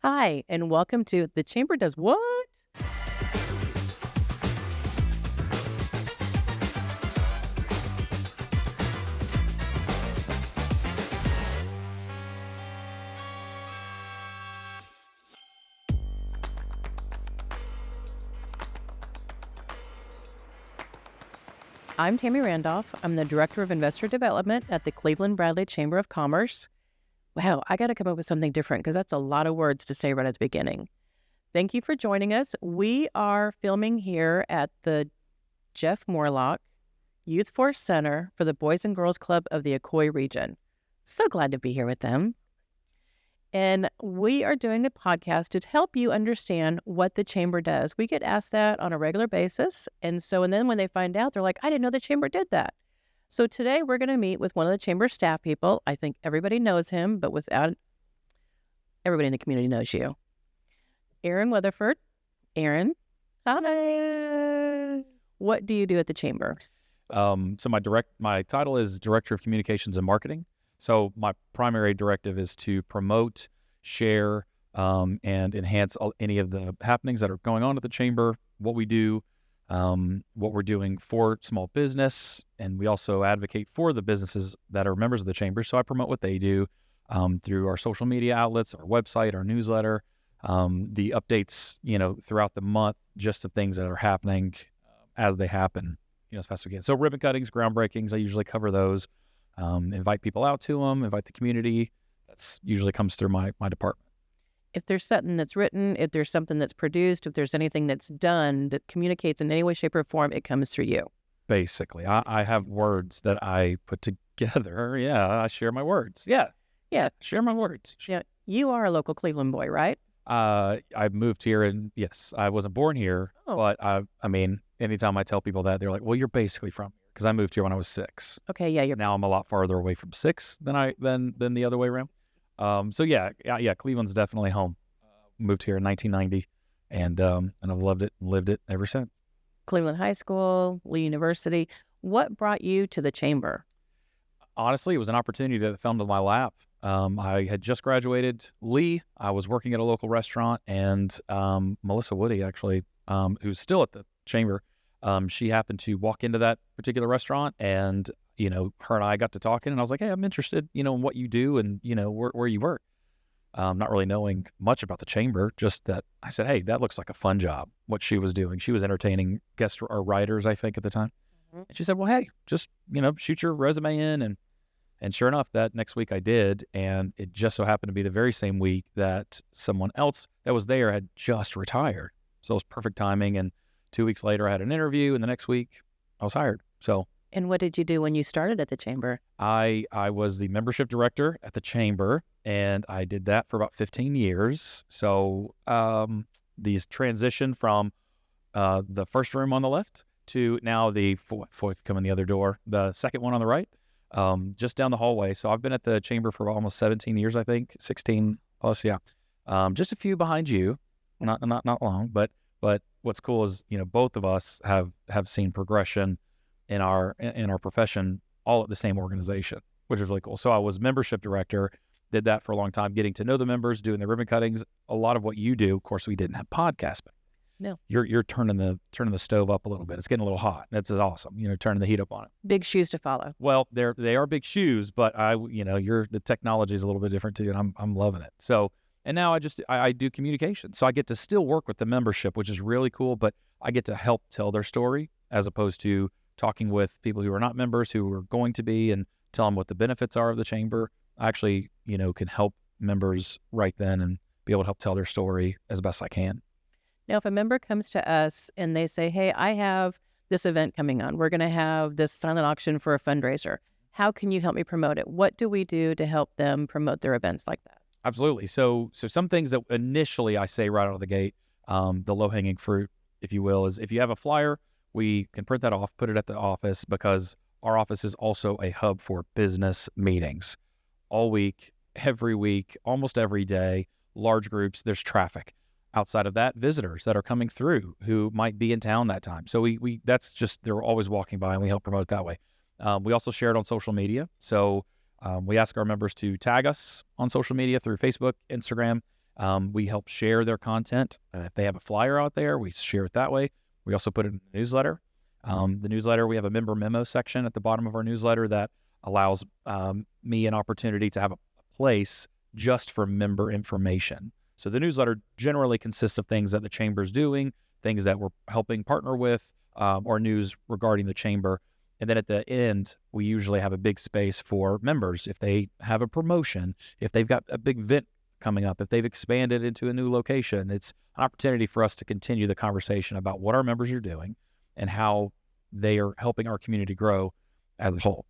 Hi, and welcome to The Chamber Does What? I'm Tammy Randolph. I'm the Director of Investor Development at the Cleveland-Bradley Chamber of Commerce. Wow, I got to come up with something different because that's a lot of words to say right at the beginning. Thank you for joining us. We are filming here at the Jeff Morlock Youth Force Center for the Boys and Girls Club of the Ocoee region. So glad to be here with them. And we are doing a podcast to help you understand what the Chamber does. We get asked that on a regular basis. And then when they find out, they're like, I didn't know the Chamber did that. So today we're going to meet with one of the Chamber staff people. I think everybody knows him, but without everybody in the community knows you. Aaron Weatherford. Aaron, hi. What do you do at the Chamber? So my title is Director of Communications and Marketing. So my primary directive is to promote, share, and enhance any of the happenings that are going on at the Chamber, what we do, what we're doing for small business, and we also advocate for the businesses that are members of the Chamber. So I promote what they do through our social media outlets, our website, our newsletter, the updates, throughout the month, just of things that are happening as they happen, as fast as we can. So ribbon cuttings, groundbreakings, I usually cover those. Invite people out to them, invite the community. That's usually comes through my department. If there's something that's written, if there's something that's produced, if there's anything that's done that communicates in any way, shape, or form, it comes through you. Basically, I have words that I put together. Yeah, I share my words. Yeah, share my words. Yeah, you are a local Cleveland boy, right? I moved here, and yes, I wasn't born here, but I mean, anytime I tell people that, they're like, well, you're basically from here. Because I moved here when I was 6. Okay, yeah. Now I'm a lot farther away from 6 than the other way around. So yeah, Cleveland's definitely home. Moved here in 1990, and I've loved it and lived it ever since. Cleveland High School, Lee University. What brought you to the Chamber? Honestly, it was an opportunity that fell into my lap. I had just graduated Lee. I was working at a local restaurant, and Melissa Woody, actually, who's still at the Chamber, she happened to walk into that particular restaurant, and, her and I got to talking, and I was like, hey, I'm interested, in what you do and, where you work. Not really knowing much about the Chamber, just that I said, hey, that looks like a fun job, what she was doing. She was entertaining guest or writers, I think, at the time. Mm-hmm. And she said, well, hey, just, shoot your resume in. And sure enough, that next week I did. And it just so happened to be the very same week that someone else that was there had just retired. So it was perfect timing. And 2 weeks later, I had an interview, and the next week I was hired. And what did you do when you started at the Chamber? I was the membership director at the Chamber, and I did that for about 15 years. So these transition from the first room on the left to now the fourth coming the other door, the second one on the right, just down the hallway. So I've been at the Chamber for almost 17 years, I think, 16 plus, yeah. Just a few behind you, not long, but what's cool is, both of us have seen progression in our profession all at the same organization, which is really cool. So I was membership director, did that for a long time, getting to know the members, doing the ribbon cuttings. A lot of what you do, of course, we didn't have podcasts, but no, you're turning the stove up a little bit. It's getting a little hot. That's awesome. Turning the heat up on it. Big shoes to follow. Well, they are big shoes, but the technology is a little bit different too, and I'm loving it. So. And now I do communication. So I get to still work with the membership, which is really cool, but I get to help tell their story as opposed to talking with people who are not members, who are going to be, and tell them what the benefits are of the Chamber. I actually, can help members right then and be able to help tell their story as best I can. Now, if a member comes to us and they say, hey, I have this event coming on, we're going to have this silent auction for a fundraiser. How can you help me promote it? What do we do to help them promote their events like that? Absolutely. So some things that initially I say right out of the gate, the low-hanging fruit, if you will, is if you have a flyer, we can print that off, put it at the office, because our office is also a hub for business meetings. All week, every week, almost every day, large groups, there's traffic. Outside of that, visitors that are coming through who might be in town that time. So we that's just, they're always walking by, and we help promote it that way. We also share it on social media. So we ask our members to tag us on social media through Facebook, Instagram, We help share their content. If they have a flyer out there, we share it that way. We also put it in the newsletter. The newsletter, we have a member memo section at the bottom of our newsletter that allows me an opportunity to have a place just for member information. So the newsletter generally consists of things that the chamber's doing, things that we're helping partner with, or news regarding the chamber. And then at the end, we usually have a big space for members. If they have a promotion, if they've got a big event coming up, if they've expanded into a new location, it's an opportunity for us to continue the conversation about what our members are doing and how they are helping our community grow as a whole.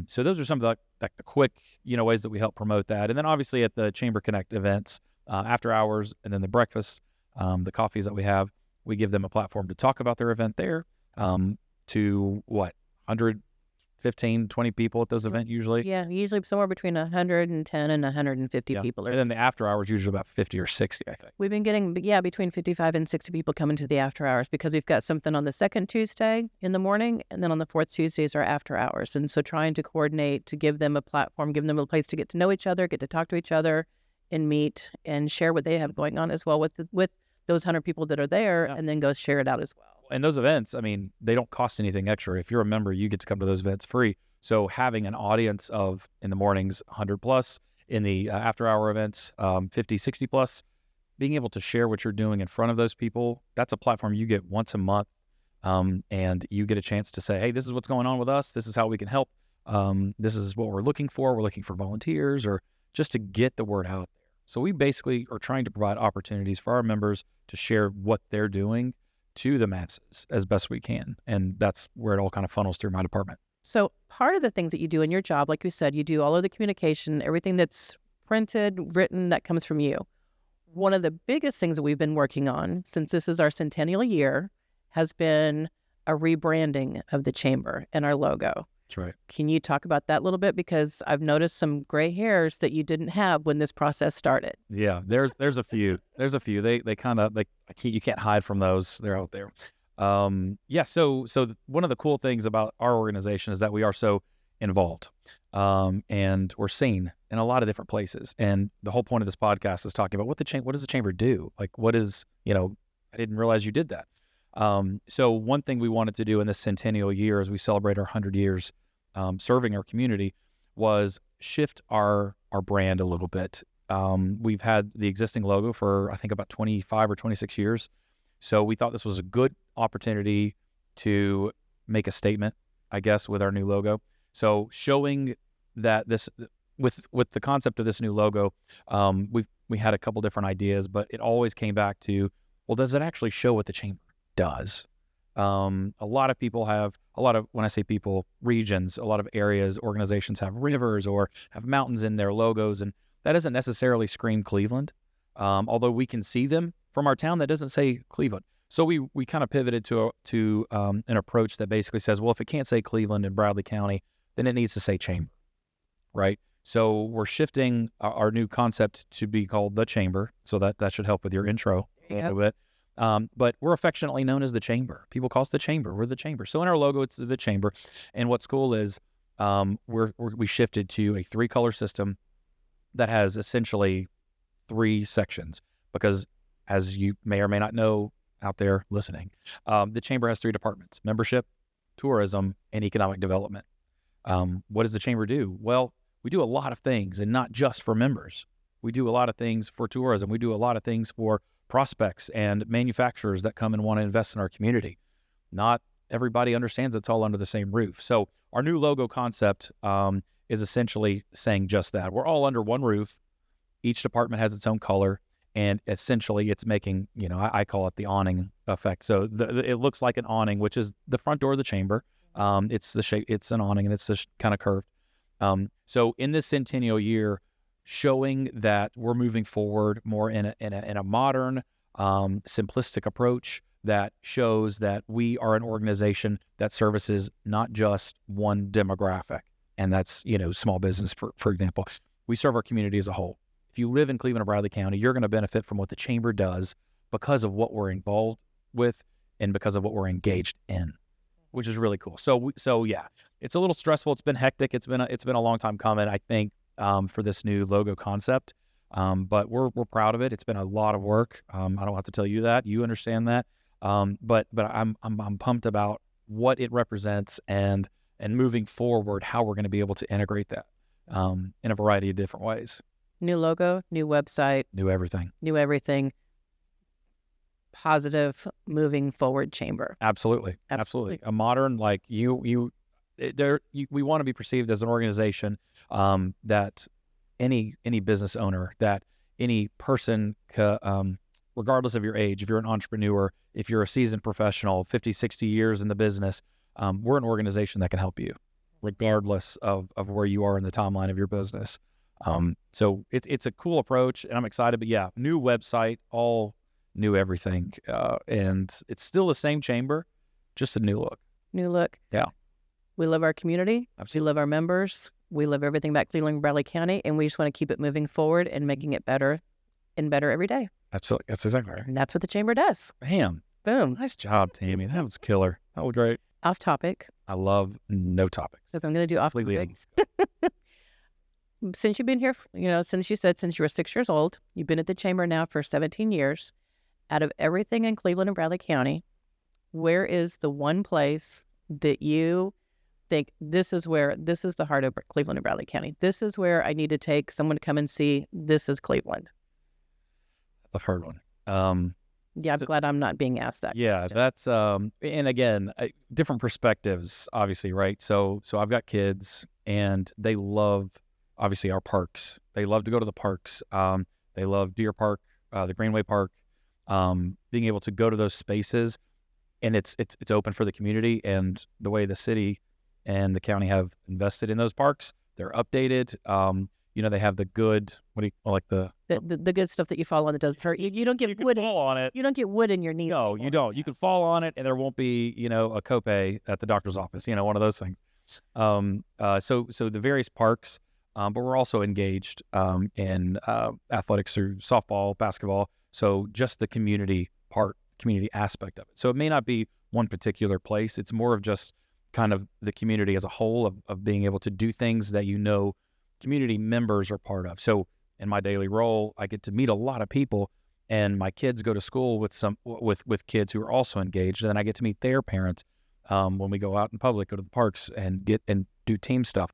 So those are some of the quick, ways that we help promote that. And then obviously at the Chamber Connect events, after hours, and then the breakfast, the coffees that we have, we give them a platform to talk about their event there, to 115, 20 people at those events usually. Yeah, usually somewhere between 110 and 150 people. And then the after hours usually about 50 or 60, I think. We've been getting, between 55 and 60 people coming to the after hours because we've got something on the second Tuesday in the morning, and then on the fourth Tuesdays are after hours. And so trying to coordinate to give them a platform, give them a place to get to know each other, get to talk to each other and meet and share what they have going on as well with those 100 people that are there, and then go share it out as well. And those events, they don't cost anything extra. If you're a member, you get to come to those events free. So having an audience of, in the mornings, 100 plus, in the after hour events, 50, 60 plus, being able to share what you're doing in front of those people, that's a platform you get once a month. And you get a chance to say, hey, this is what's going on with us. This is how we can help. This is what we're looking for. We're looking for volunteers, or just to get the word out there. So we basically are trying to provide opportunities for our members to share what they're doing to the masses as best we can. And that's where it all kind of funnels through my department. So part of the things that you do in your job, like you said, you do all of the communication, everything that's printed, written, that comes from you. One of the biggest things that we've been working on since this is our centennial year has been a rebranding of the chamber and our logo. That's right. Can you talk about that a little bit? Because I've noticed some gray hairs that you didn't have when this process started. Yeah, there's a few. There's a few. They kind of, you can't hide from those. They're out there. So one of the cool things about our organization is that we are so involved, and we're seen in a lot of different places. And the whole point of this podcast is talking about what does the chamber do? What is, I didn't realize you did that. So one thing we wanted to do in this centennial year as we celebrate our 100 years serving our community was shift our brand a little bit. We've had the existing logo for, I think, about 25 or 26 years. So we thought this was a good opportunity to make a statement, I guess, with our new logo. So showing that this, with the concept of this new logo, we had a couple different ideas, but it always came back to, well, does it actually show what the chamber does? A lot of people have when I say people, regions, a lot of areas, organizations have rivers or have mountains in their logos, and that doesn't necessarily scream Cleveland. Although we can see them from our town, that doesn't say Cleveland. So we kind of pivoted to an approach that basically says, well, if it can't say Cleveland in Bradley County, then it needs to say chamber, right? So we're shifting our new concept to be called the Chamber. So that should help with your intro a little bit. But we're affectionately known as the Chamber. People call us the Chamber. We're the Chamber. So in our logo, it's the Chamber. And what's cool is we shifted to a 3-color system that has essentially 3 sections, because as you may or may not know out there listening, the Chamber has 3 departments: membership, tourism, and economic development. What does the Chamber do? Well, we do a lot of things, and not just for members. We do a lot of things for tourism. We do a lot of things for prospects and manufacturers that come and want to invest in our community. Not everybody understands it's all under the same roof. So our new logo concept is essentially saying just that. We're all under one roof. Each department has its own color, and essentially it's making, I call it the awning effect. So it looks like an awning, which is the front door of the chamber. It's the shape, it's an awning, and it's just kind of curved. So in this centennial year, showing that we're moving forward more in a modern, simplistic approach that shows that we are an organization that services not just one demographic, and that's, small business, for example. We serve our community as a whole. If you live in Cleveland or Bradley County, you're going to benefit from what the Chamber does because of what we're involved with and because of what we're engaged in, which is really cool. So yeah, it's a little stressful. It's been hectic. It's been a long time coming, I think, for this new logo concept. But we're proud of it. It's been a lot of work. I don't have to tell you that. You understand that. But I'm pumped about what it represents and moving forward, how we're going to be able to integrate that in a variety of different ways. New logo, new website, New everything. Positive, moving forward chamber. Absolutely. A modern, like we want to be perceived as an organization that any business owner, that any person, regardless of your age, if you're an entrepreneur, if you're a seasoned professional, 50, 60 years in the business, we're an organization that can help you, regardless of where you are in the timeline of your business. So it's a cool approach, and I'm excited. But yeah, new website, all new everything, and it's still the same chamber, just a new look. Yeah, we love our community. Absolutely. We love our members. We love everything about Cleveland and Bradley County, and we just want to keep it moving forward and making it better and better every day. Absolutely. That's exactly right. And that's what the chamber does. Bam. Boom. Nice job, Tammy. That was killer. That was great. Off topic. I love no topics. So I'm going to do off topic. Since you've been here, since you were 6 years old, you've been at the chamber now for 17 years. Out of everything in Cleveland and Bradley County, where is the one place that you think this is the heart of Cleveland and Bradley County? This is where I need to take someone to come and see. This is Cleveland. That's a hard one. Yeah, I'm glad I'm not being asked that. Yeah, question. that's and again, different perspectives, obviously, right? So I've got kids, and they love obviously our parks. They love to go to the parks. They love Deer Park, the Greenway Park. Being able to go to those spaces, and it's open for the community, and the way the city and the county have invested in those parks, they're updated. They have the good, the good stuff that you fall on that doesn't hurt you. You don't get wood fall on it. You don't get wood in your knee. No, you don't. You can fall on it, and there won't be a copay at the doctor's office. One of those things. So the various parks, but we're also engaged in athletics through softball, basketball. So just the community aspect of it. So it may not be one particular place. It's more of just kind of the community as a whole of being able to do things that community members are part of. So in my daily role, I get to meet a lot of people, and my kids go to school with kids who are also engaged, and then I get to meet their parents when we go out in public, go to the parks and do team stuff.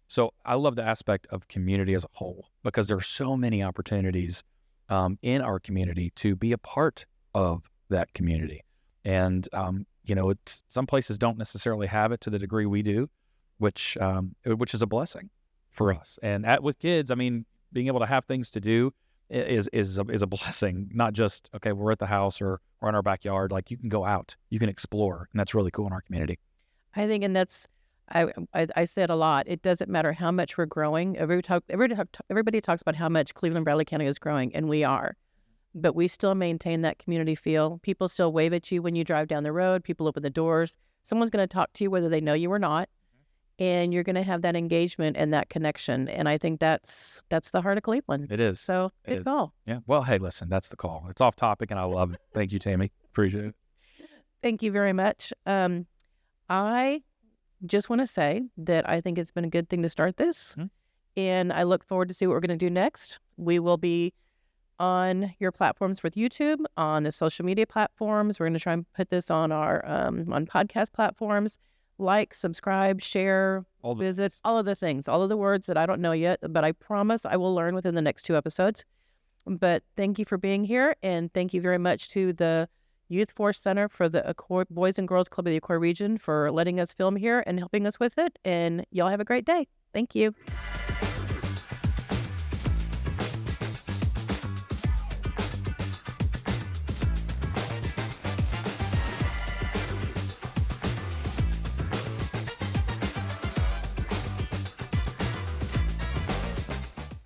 So I love the aspect of community as a whole, because there are so many opportunities in our community to be a part of that community. And, some places don't necessarily have it to the degree we do, which is a blessing for us. And with kids, being able to have things to do is a blessing, not just, okay, we're at the house or we're in our backyard. Like, you can go out, you can explore, and that's really cool in our community. I think, and that's, I said a lot, it doesn't matter how much we're growing. Everybody talks about how much Cleveland Bradley County is growing, and we are. But we still maintain that community feel. People still wave at you when you drive down the road. People open the doors. Someone's going to talk to you whether they know you or not. And you're going to have that engagement and that connection. And I think that's the heart of Cleveland. It is. So good call. Yeah. Well, hey, listen, that's the call. It's off topic, and I love it. Thank you, Tammy. Appreciate it. Thank you very much. I just want to say that I think it's been a good thing to start this. Mm-hmm. And I look forward to see what we're going to do next. We will be on your platforms with YouTube, on the social media platforms. We're going to try and put this on our on podcast platforms. Like, subscribe, share, visit, all of the things, all of the words that I don't know yet, but I promise I will learn within the next 2 episodes. But thank you for being here, and thank you very much to the Youth Force Center for the Boys and Girls Club of the Accord Region for letting us film here and helping us with it. And y'all have a great day. Thank you.